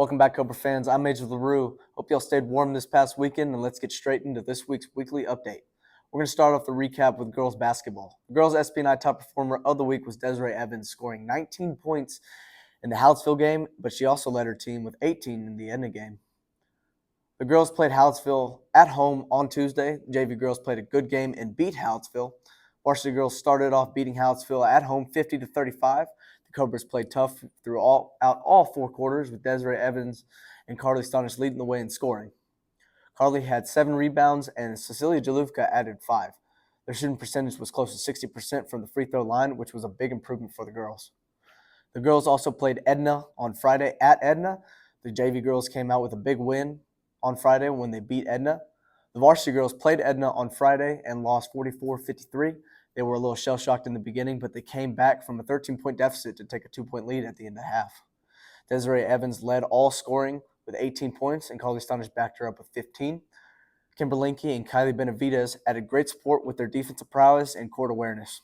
Welcome back, Cobra fans. I'm Major LaRue. Hope y'all stayed warm this past weekend, and let's get straight into this week's weekly update. We're going to start off the recap with girls basketball. The girls' SPNI top performer of the week was Desiree Evans, scoring 19 points in the Hallettsville game, but she also led her team with 18 in the Edna game. The girls played Hallettsville at home on Tuesday. The JV girls played a good game and beat Hallettsville. Varsity girls started off beating Hallettsville at home 50-35. The Cobras played tough throughout all four quarters, with Desiree Evans and Carly Stonish leading the way in scoring. Carly had 7 rebounds, and Cecilia Jaluvka added 5. Their shooting percentage was close to 60% from the free throw line, which was a big improvement for the girls. The girls also played Edna on Friday at Edna. The JV girls came out with a big win on Friday when they beat Edna. The varsity girls played Edna on Friday and lost 44-53. They were a little shell-shocked in the beginning, but they came back from a 13-point deficit to take a 2-point lead at the end of the half. Desiree Evans led all scoring with 18 points, and Carly Stonish backed her up with 15. Kimberlinky and Kylie Benavides added great support with their defensive prowess and court awareness.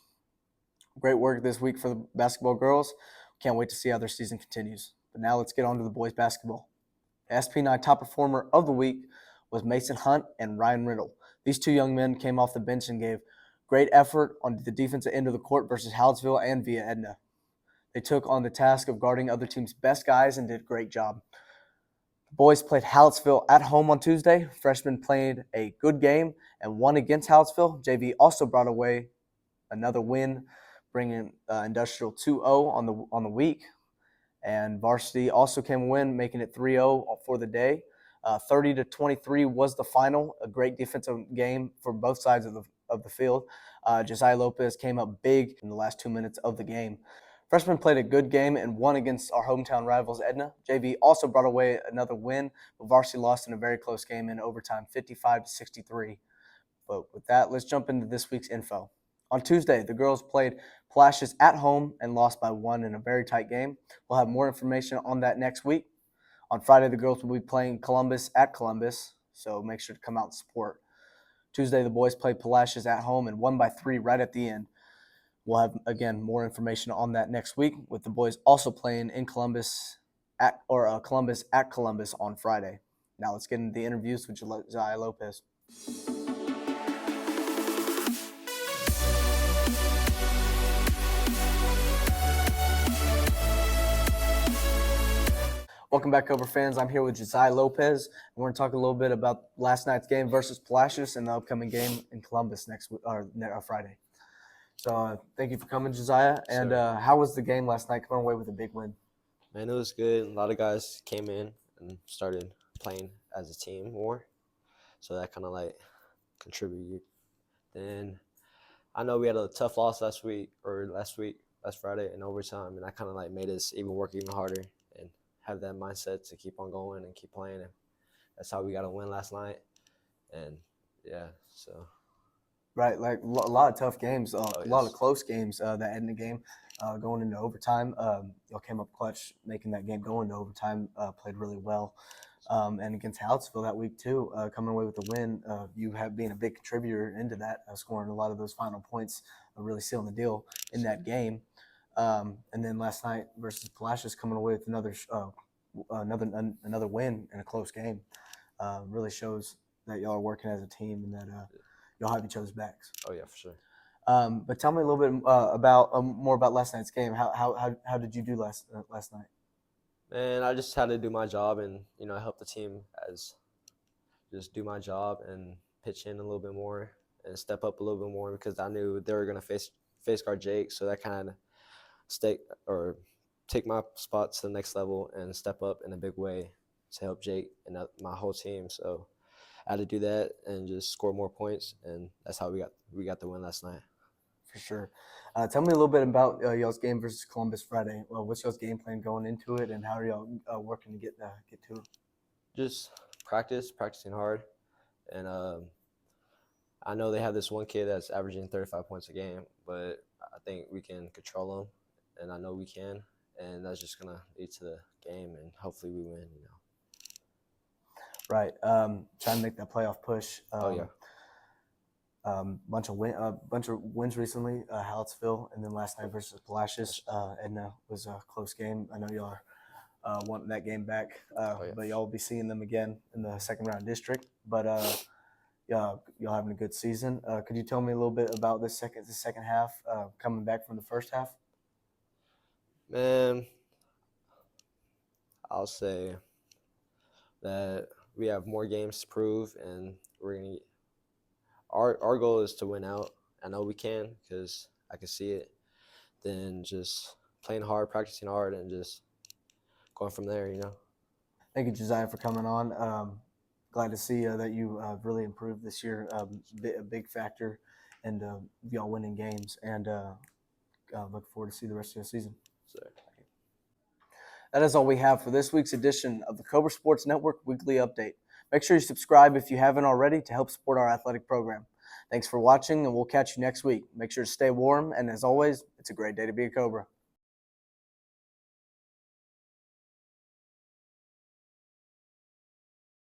Great work this week for the basketball girls. Can't wait to see how their season continues. But now let's get on to the boys basketball. The SP9 top performer of the week was Mason Hunt and Ryan Riddle. These two young men came off the bench and gave great effort on the defensive end of the court versus Hallettsville and via Edna. They took on the task of guarding other teams' best guys and did a great job. The boys played Hallettsville at home on Tuesday. Freshmen played a good game and won against Hallettsville. JV also brought away another win, bringing Industrial 2-0 on the week. And varsity also came a win, making it 3-0 for the day. 30-23 was the final. A great defensive game for both sides of the field. Josiah Lopez came up big in the last 2 minutes of the game. Freshmen played a good game and won against our hometown rivals, Edna. JV also brought away another win, but varsity lost in a very close game in overtime, 55-63. But with that, let's jump into this week's info. On Tuesday, the girls played Palacios at home and lost by 1 in a very tight game. We'll have more information on that next week. On Friday, the girls will be playing Columbus at Columbus, so make sure to come out and support. Tuesday, the boys played Palacios at home and won by 3 right at the end. We'll have, again, more information on that next week, with the boys also playing in Columbus at Columbus on Friday. Now let's get into the interviews with Josiah Lopez. Welcome back, Cobra fans. I'm here with Josiah Lopez, and we're going to talk a little bit about last night's game versus Palacios and the upcoming game in Columbus next Friday. So thank you for coming, Josiah. And how was the game last night, coming away with a big win? Man, it was good. A lot of guys came in and started playing as a team more, so that kind of like contributed. Then I know we had a tough loss last Friday in overtime, and that kind of like made us work even harder and have that mindset to keep on going and keep playing. And that's how we got a win last night. And yeah, so. Right, like a lot of tough games, a lot of close games. That Edna game going into overtime, y'all came up clutch, making that game go into overtime. Played really well, and against Hallettsville that week too, coming away with the win. You have been a big contributor into that, scoring a lot of those final points, really sealing the deal in that game. And then last night versus Palacios, coming away with another win in a close game, really shows that y'all are working as a team and that y'all have each other's backs. Oh yeah, for sure. But tell me a little bit more about last night's game. How did you do last night? Man, I just had to do my job and help the team just do my job and pitch in a little bit more and step up a little bit more, because I knew they were gonna face guard Jake, so that kind of take my spot to the next level and step up in a big way to help Jake and my whole team. So I had to do that and just score more points, and that's how we got the win last night. For sure. Tell me a little bit about y'all's game versus Columbus Friday. Well, what's y'all's game plan going into it, and how are y'all working to get to it? Just practicing hard, and I know they have this one kid that's averaging 35 points a game, but I think we can control him, and I know we can, and that's just gonna lead to the game, and hopefully we win. Right. Trying to make that playoff push. Yeah. Bunch of wins recently, Hallettsville, and then last night versus Palacios. Edna was a close game. I know y'all wanting that game back. Yeah. But y'all will be seeing them again in the second round district. But yeah, y'all having a good season. Could you tell me a little bit about the second half coming back from the first half? Man, I'll say that we have more games to prove, and we're gonna. Our goal is to win out. I know we can because I can see it. Then just playing hard, practicing hard, and just going from there. Thank you, Josiah, for coming on. Glad to see that you really improved this year. A big factor, and y'all winning games. And look forward to see the rest of the season. So. That is all we have for this week's edition of the Cobra Sports Network Weekly Update. Make sure you subscribe if you haven't already to help support our athletic program. Thanks for watching, and we'll catch you next week. Make sure to stay warm, and as always, it's a great day to be a Cobra.